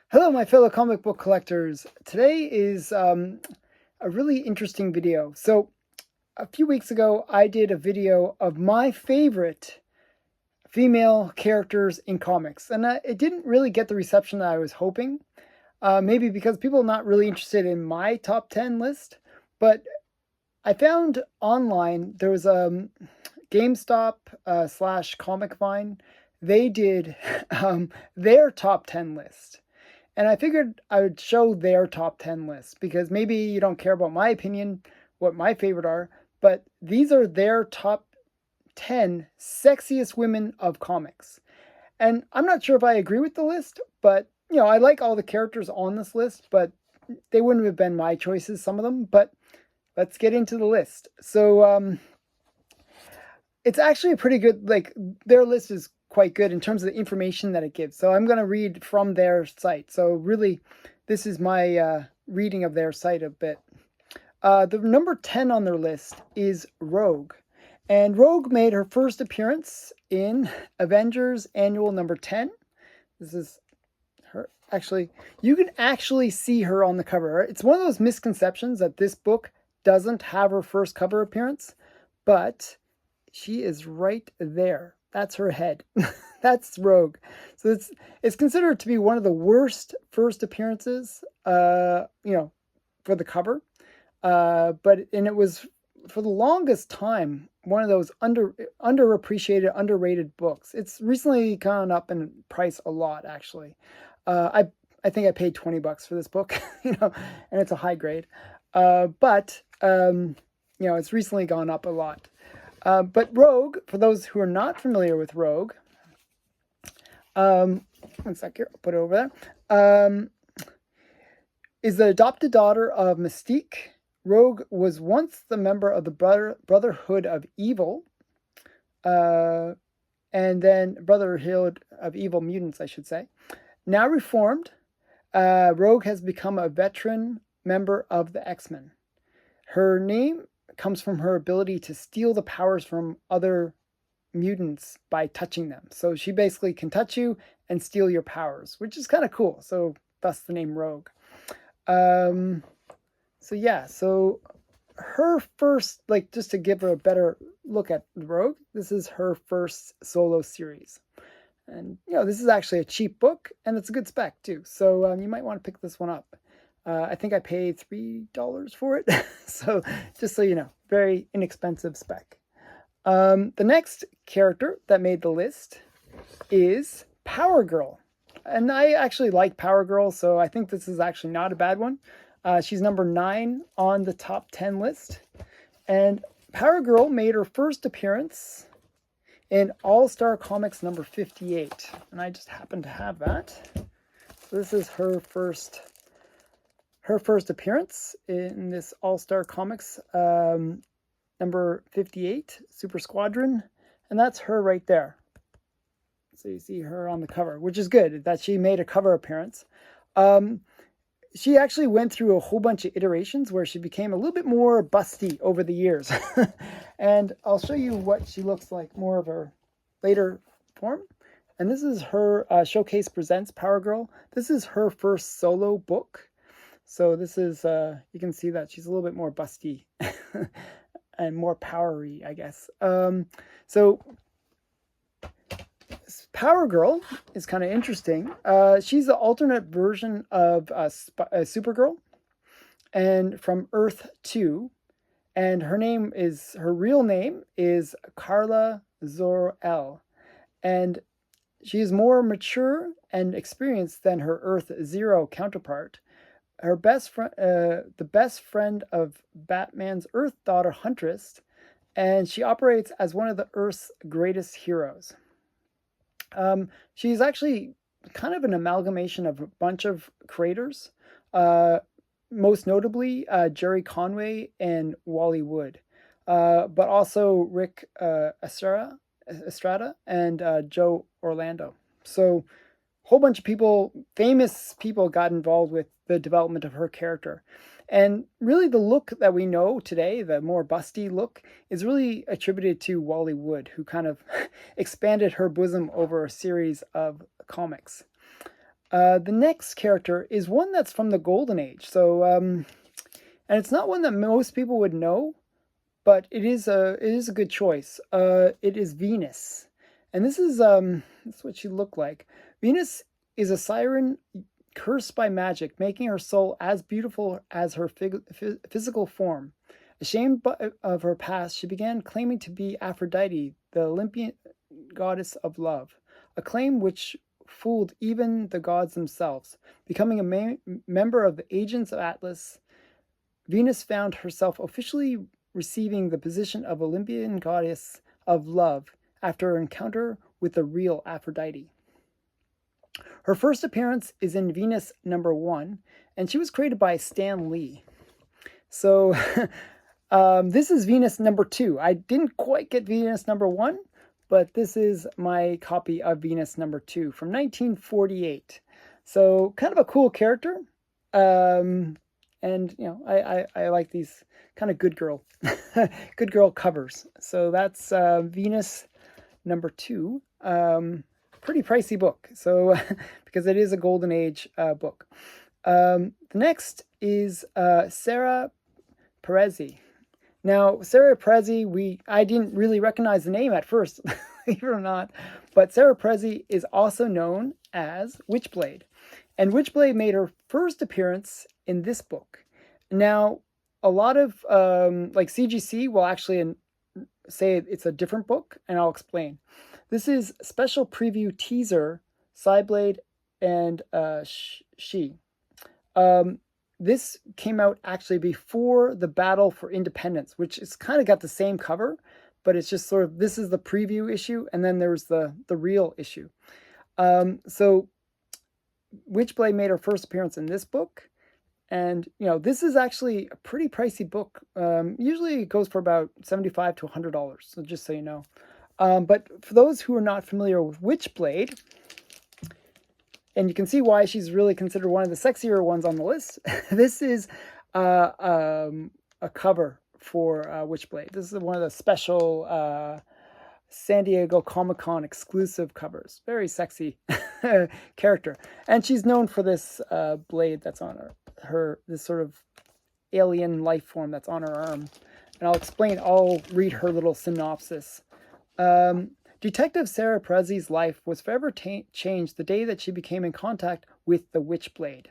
Hello, my fellow comic book collectors. Today is a really interesting video. So, a few weeks ago, I did a video of my favorite female characters in comics, and it didn't really get the reception that I was hoping. Maybe because people are not really interested in my top 10 list, but I found online there was a GameStop slash Comicvine. They did their top 10 list. And I figured I would show their top 10 list because maybe you don't care about my opinion, what my favorite are, but these are their top 10 sexiest women of comics. And I'm not sure if I agree with the list, but I like all the characters on this list, but they wouldn't have been my choices, some of them. But let's get into the list. So it's actually a pretty good, like, their list is quite good in terms of the information that it gives. So I'm going to read from their site. So really, this is my reading of their site a bit. The number 10 on their list is Rogue. And Rogue made her first appearance in Avengers Annual number 10. This is her. Actually, you can actually see her on the cover. It's one of those misconceptions that this book doesn't have her first cover appearance, but she is right there. That's her head. That's Rogue. So it's considered to be one of the worst first appearances, for the cover. And it was for the longest time one of those underappreciated, underrated books. It's recently gone up in price a lot, actually. I think I paid $20 for this book, and it's a high grade. But it's recently gone up a lot. But Rogue, for those who are not familiar with Rogue, one sec here, I'll put it over there, is the adopted daughter of Mystique. Rogue was once the member of the Brotherhood of Evil, and then Brotherhood of Evil Mutants, I should say. Now reformed, Rogue has become a veteran member of the X-Men. Her name comes from her ability to steal the powers from other mutants by touching them. So she basically can touch you and steal your powers, which is kind of cool. So thus the name Rogue. So her first, like, just to give her a better look at Rogue, this is her first solo series. And, this is actually a cheap book, and it's a good spec, too. So you might want to pick this one up. I think I paid $3 for it. So just so you know, very inexpensive spec. The next character that made the list is Power Girl. And I actually like Power Girl, so I think this is actually not a bad one. She's number 9 on the top 10 list. And Power Girl made her first appearance in All-Star Comics number 58. And I just happen to have that. So this is her first appearance in this All-Star Comics number 58, Super Squadron, and that's her right there. So you see her on the cover, which is good that she made a cover appearance. She actually went through a whole bunch of iterations where she became a little bit more busty over the years. And I'll show you what she looks like, more of her later form. And this is her Showcase Presents Power Girl. This is her first solo book. So this is, you can see that she's a little bit more busty and more powery, I guess. So Power Girl is kind of interesting. She's the alternate version of Supergirl, and from Earth 2. And her real name is Carla Zor-El. And she is more mature and experienced than her Earth 0 counterpart. Her the best friend of Batman's Earth daughter Huntress, and she operates as one of the Earth's greatest heroes. She's actually kind of an amalgamation of a bunch of creators, most notably Jerry Conway and Wally Wood, but also Rick Estrada and Joe Orlando. So whole bunch of people, famous people, got involved with the development of her character. And really the look that we know today, the more busty look, is really attributed to Wally Wood, who kind of expanded her bosom over a series of comics. The next character is one that's from the Golden Age. So, and it's not one that most people would know, but it is a good choice. It is Venus, and this is what she looked like. Venus is a siren cursed by magic, making her soul as beautiful as her physical form. Ashamed of her past, she began claiming to be Aphrodite, the Olympian goddess of love, a claim which fooled even the gods themselves. Becoming a member of the Agents of Atlas, Venus found herself officially receiving the position of Olympian goddess of love after her encounter with the real Aphrodite. Her first appearance is in Venus number 1, and she was created by Stan Lee. So this is Venus number 2. I didn't quite get Venus number 1, but this is my copy of Venus number 2 from 1948. So kind of a cool character. And, I like these kind of good girl covers. So that's Venus number 2. Pretty pricey book. So because it is a Golden Age book. The next is Sarah Perezi. Now, Sarah Perezi, I didn't really recognize the name at first, believe it or not, but Sarah Perezi is also known as Witchblade. And Witchblade made her first appearance in this book. Now, a lot of, like CGC will actually say it's a different book, and I'll explain. This is special preview teaser, Sideblade and She. This came out actually before the Battle for Independence, which is kind of got the same cover, but it's just sort of, this is the preview issue, and then there's the real issue. So Witchblade made her first appearance in this book, and this is actually a pretty pricey book. Usually it goes for about $75 to $100, so just so you know. But for those who are not familiar with Witchblade, and you can see why she's really considered one of the sexier ones on the list. This is a cover for Witchblade. This is one of the special San Diego Comic-Con exclusive covers. Very sexy character. And she's known for this blade that's on her, this sort of alien life form that's on her arm. And I'll read her little synopsis. Detective Sarah Perezi's life was forever changed the day that she became in contact with the Witchblade,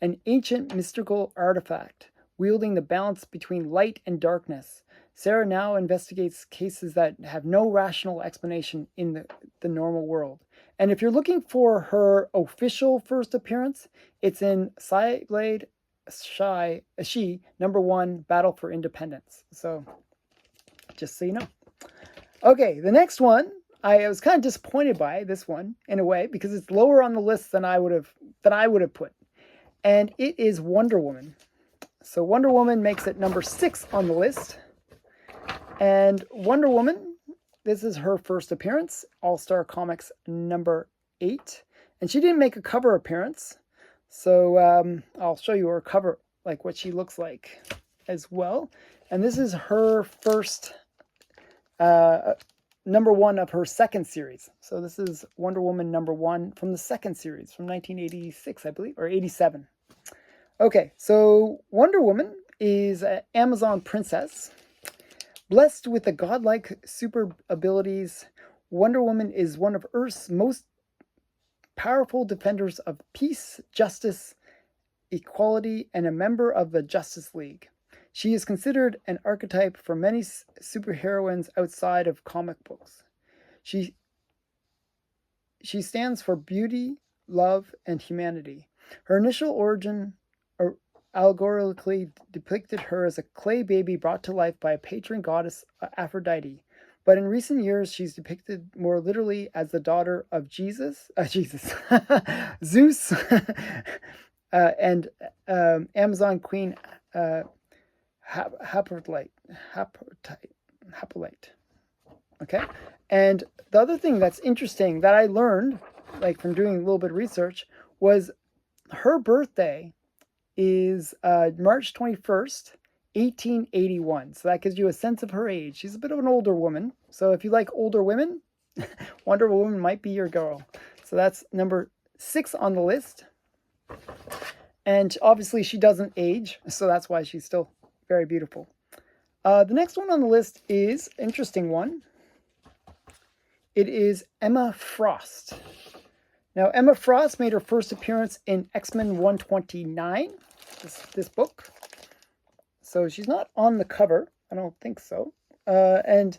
an ancient mystical artifact wielding the balance between light and darkness. Sarah now investigates cases that have no rational explanation in the normal world. And if you're looking for her official first appearance, it's in Sideblade She number 1, Battle for Independence. So just so you know. Okay, the next one, I was kind of disappointed by this one in a way because it's lower on the list than I would have put, and it is Wonder Woman. So Wonder Woman makes it number 6 on the list, and Wonder Woman, this is her first appearance, All-Star Comics number 8, and she didn't make a cover appearance, so I'll show you her cover, like what she looks like as well, and this is her first. Number 1 of her second series. So this is Wonder Woman number 1 from the second series from 1986, I believe, or 87. Okay, so Wonder Woman is an Amazon princess. Blessed with the godlike super abilities, Wonder Woman is one of Earth's most powerful defenders of peace, justice, equality, and a member of the Justice League. She is considered an archetype for many superheroines outside of comic books. She stands for beauty, love, and humanity. Her initial origin allegorically depicted her as a clay baby brought to life by a patron goddess Aphrodite. But in recent years, she's depicted more literally as the daughter of Zeus, and Amazon Queen Hippolyte. Okay, and the other thing that's interesting that I learned, like from doing a little bit of research, was her birthday is March 21st, 1881. So that gives you a sense of her age. She's a bit of an older woman. So if you like older women, Wonder Woman might be your girl. So that's number 6 on the list. And obviously she doesn't age, so that's why she's still very beautiful. The next one on the list is an interesting one. It is Emma Frost. Now, Emma Frost made her first appearance in X-Men 129, this book. So she's not on the cover. I don't think so. And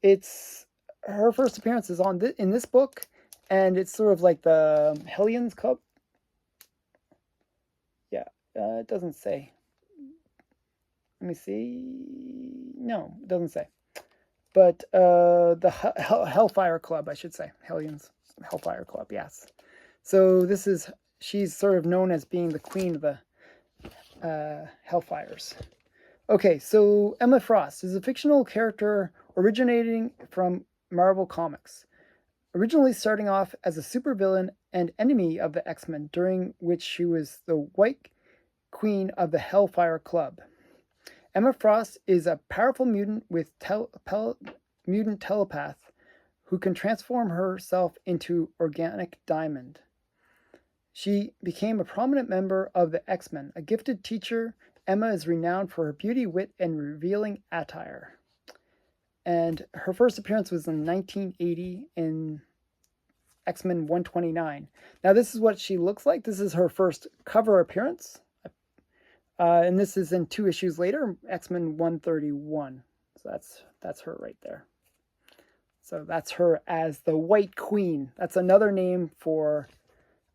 it's her first appearance is in this book, and it's sort of like the Hellions Club. Yeah, it doesn't say. Let me see. No, it doesn't say. But the Hellfire Club, I should say. Hellions Hellfire Club, yes. So she's sort of known as being the queen of the Hellfires. Okay, so Emma Frost is a fictional character originating from Marvel Comics. Originally starting off as a supervillain and enemy of the X-Men, during which she was the White Queen of the Hellfire Club. Emma Frost is a powerful mutant with mutant telepath who can transform herself into organic diamond. She became a prominent member of the X-Men. A gifted teacher, Emma is renowned for her beauty, wit, and revealing attire. And her first appearance was in 1980 in X-Men 129. Now, this is what she looks like. This is her first cover appearance. And this is in 2 issues later, X-Men 131. So that's her right there. So that's her as the White Queen. That's another name for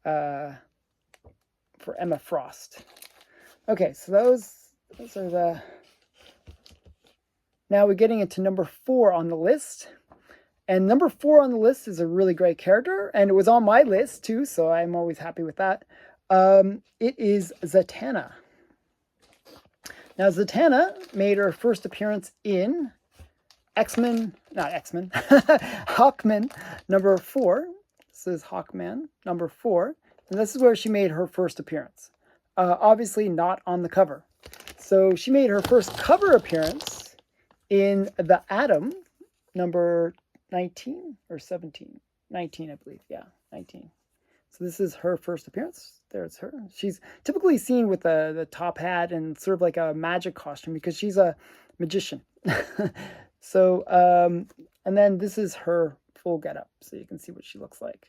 Emma Frost. Okay, so those are the... Now we're getting into number 4 on the list. And number 4 on the list is a really great character, and it was on my list too, so I'm always happy with that. It is Zatanna. Now, Zatanna made her first appearance in Hawkman Number 4. This is Hawkman Number 4, and this is where she made her first appearance. Obviously not on the cover. So she made her first cover appearance in The Atom, number 19 or 17? 19, I believe. Yeah, 19. So this is her first appearance. There's her. She's typically seen with the top hat and sort of like a magic costume because she's a magician. So, and then this is her full getup, so you can see what she looks like.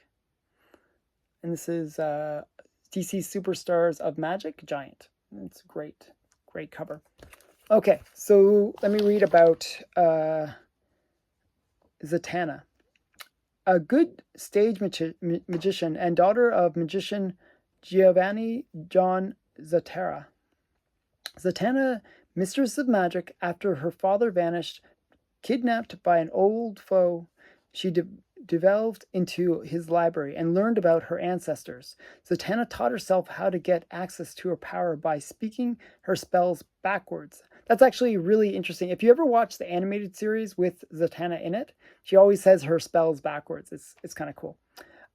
And this is DC Superstars of Magic Giant. It's a great cover. Okay, so let me read about Zatanna. A good stage magician and daughter of magician Giovanni John Zatanna. Zatanna, mistress of magic, after her father vanished, kidnapped by an old foe, she delved into his library and learned about her ancestors. Zatanna taught herself how to get access to her power by speaking her spells backwards. That's actually really interesting. If you ever watch the animated series with Zatanna in it, she always says her spells backwards. It's kind of cool.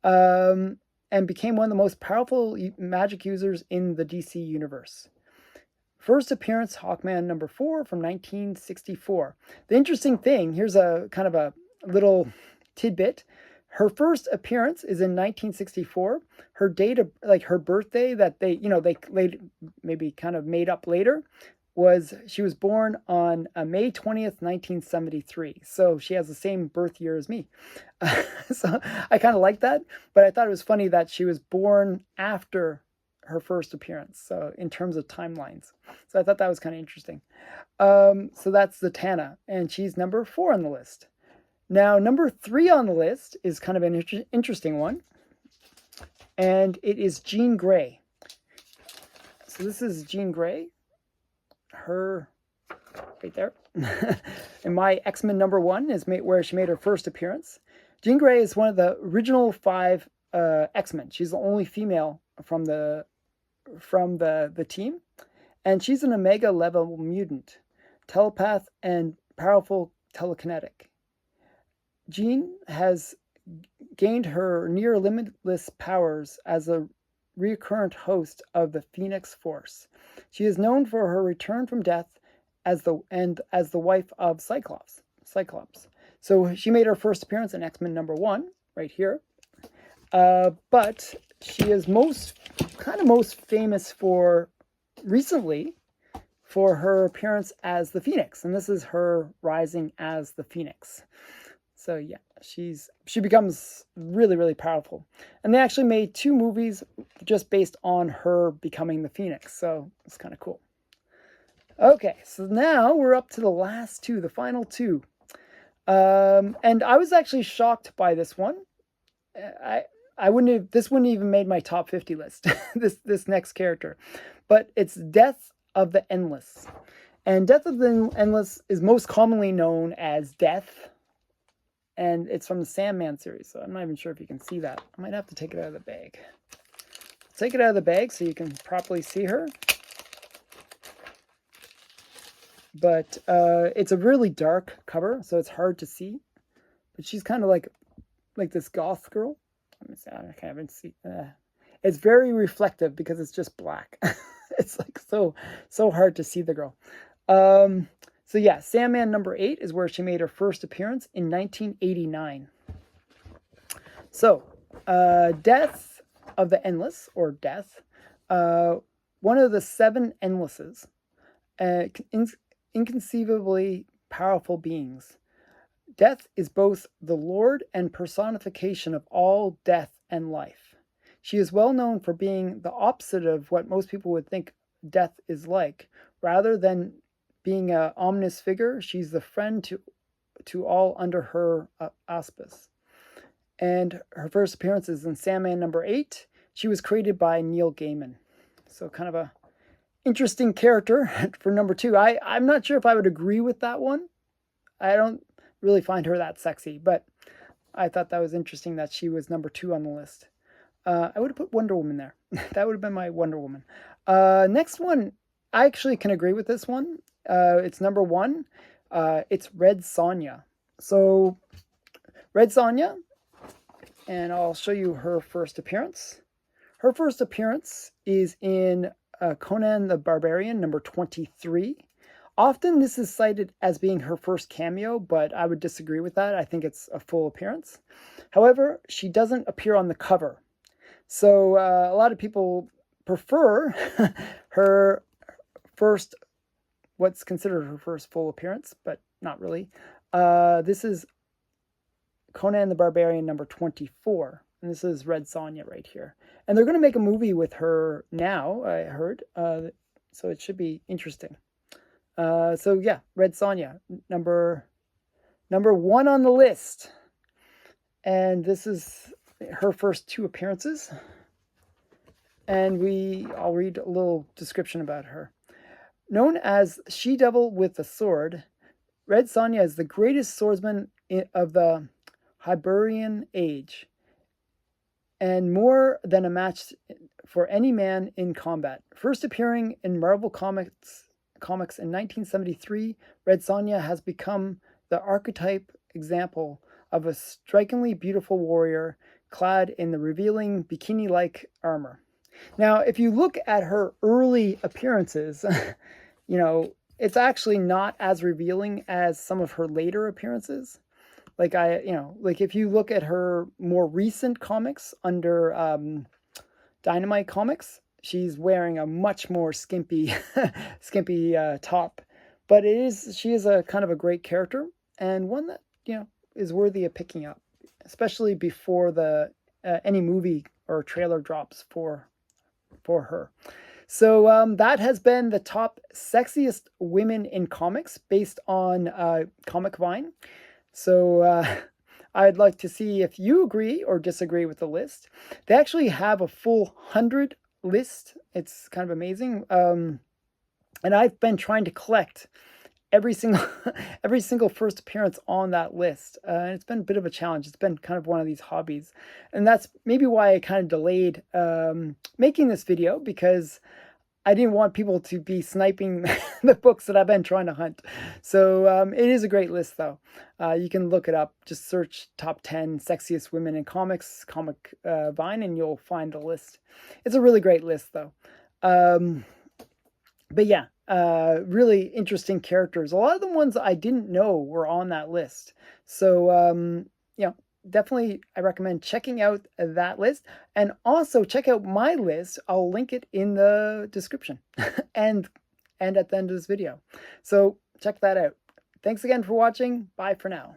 And became one of the most powerful magic users in the DC universe. First appearance, Hawkman Number 4 from 1964. The interesting thing, here's a kind of a little tidbit. Her first appearance is in 1964. Her date of, like her birthday that they maybe kind of made up later, was she was born on May 20th, 1973. So she has the same birth year as me. So I kind of like that, but I thought it was funny that she was born after her first appearance. So in terms of timelines. So I thought that was kind of interesting. So that's Zatanna, and she's number 4 on the list. Now, number 3 on the list is kind of an interesting one, and it is Jean Grey. So this is Jean Grey. Her right there. And my X-Men number 1 is where she made her first appearance. Jean Grey is one of the original 5 X-Men. She's the only female from the team, and she's an Omega level mutant, telepath, and powerful telekinetic. Jean has gained her near limitless powers as a recurrent host of the Phoenix Force. She is known for her return from death as the wife of Cyclops. So she made her first appearance in X-Men number 1 right here. But she is most famous for recently for her appearance as the Phoenix, and this is her rising as the Phoenix. So yeah, she becomes really, really powerful. And they actually made 2 movies just based on her becoming the Phoenix. So it's kind of cool. Okay, so now we're up to the last 2, the final 2. And I was actually shocked by this one. This wouldn't even made my top 50 list, this next character. But it's Death of the Endless. And Death of the Endless is most commonly known as Death. And it's from the Sandman series, so I'm not even sure if you can see that. I might have to take it out of the bag. Take it out of the bag so you can properly see her. But it's a really dark cover, so it's hard to see. But she's kind of like this goth girl. Let me see. I can't even see. It's very reflective because it's just black. It's like so hard to see the girl. So yeah, Sandman number 8 is where she made her first appearance in 1989. So, Death of the Endless, or Death, one of the 7 Endlesses, inconceivably powerful beings. Death is both the lord and personification of all death and life. She is well known for being the opposite of what most people would think death is like. Rather than being an ominous figure, she's the friend to all under her auspice. And her first appearance is in Sandman number 8. She was created by Neil Gaiman. So kind of a interesting character for number 2. I'm not sure if I would agree with that one. I don't really find her that sexy, but I thought that was interesting that she was number 2 on the list. I would have put Wonder Woman there. That would have been my Wonder Woman. Next one, I actually can agree with this one. It's number 1. It's Red Sonia. So, Red Sonia, and I'll show you her first appearance. Her first appearance is in Conan the Barbarian, number 23. Often this is cited as being her first cameo, but I would disagree with that. I think it's a full appearance. However, she doesn't appear on the cover. So a lot of people prefer her first, what's considered her first full appearance, but not really. This is Conan the Barbarian number 24. And this is Red Sonia right here. And they're going to make a movie with her now, I heard. So it should be interesting. So yeah, Red Sonia, number 1 on the list. And this is her first 2 appearances. And I'll read a little description about her. Known as She-Devil with a Sword, Red Sonia is the greatest swordsman of the Hyborian age, and more than a match for any man in combat. First appearing in Marvel Comics in 1973, Red Sonia has become the archetype example of a strikingly beautiful warrior clad in the revealing bikini-like armor. Now, if you look at her early appearances, it's actually not as revealing as some of her later appearances. Like if you look at her more recent comics under Dynamite Comics, she's wearing a much more skimpy top. But she is a kind of a great character, and one that is worthy of picking up, especially before the any movie or trailer drops for her. So that has been the top sexiest women in comics based on Comicvine. So I'd like to see if you agree or disagree with the list. They actually have a full 100 list. It's kind of amazing. And I've been trying to collect every single first appearance on that list. And it's been a bit of a challenge. It's been kind of one of these hobbies. And that's maybe why I kind of delayed making this video, because I didn't want people to be sniping the books that I've been trying to hunt. So it is a great list, though. You can look it up. Just search top 10 sexiest women in comics, Comicvine, and you'll find the list. It's a really great list, though. But yeah, really interesting characters. A lot of the ones I didn't know were on that list. So, definitely I recommend checking out that list, and also check out my list. I'll link it in the description and at the end of this video. So check that out. Thanks again for watching. Bye for now.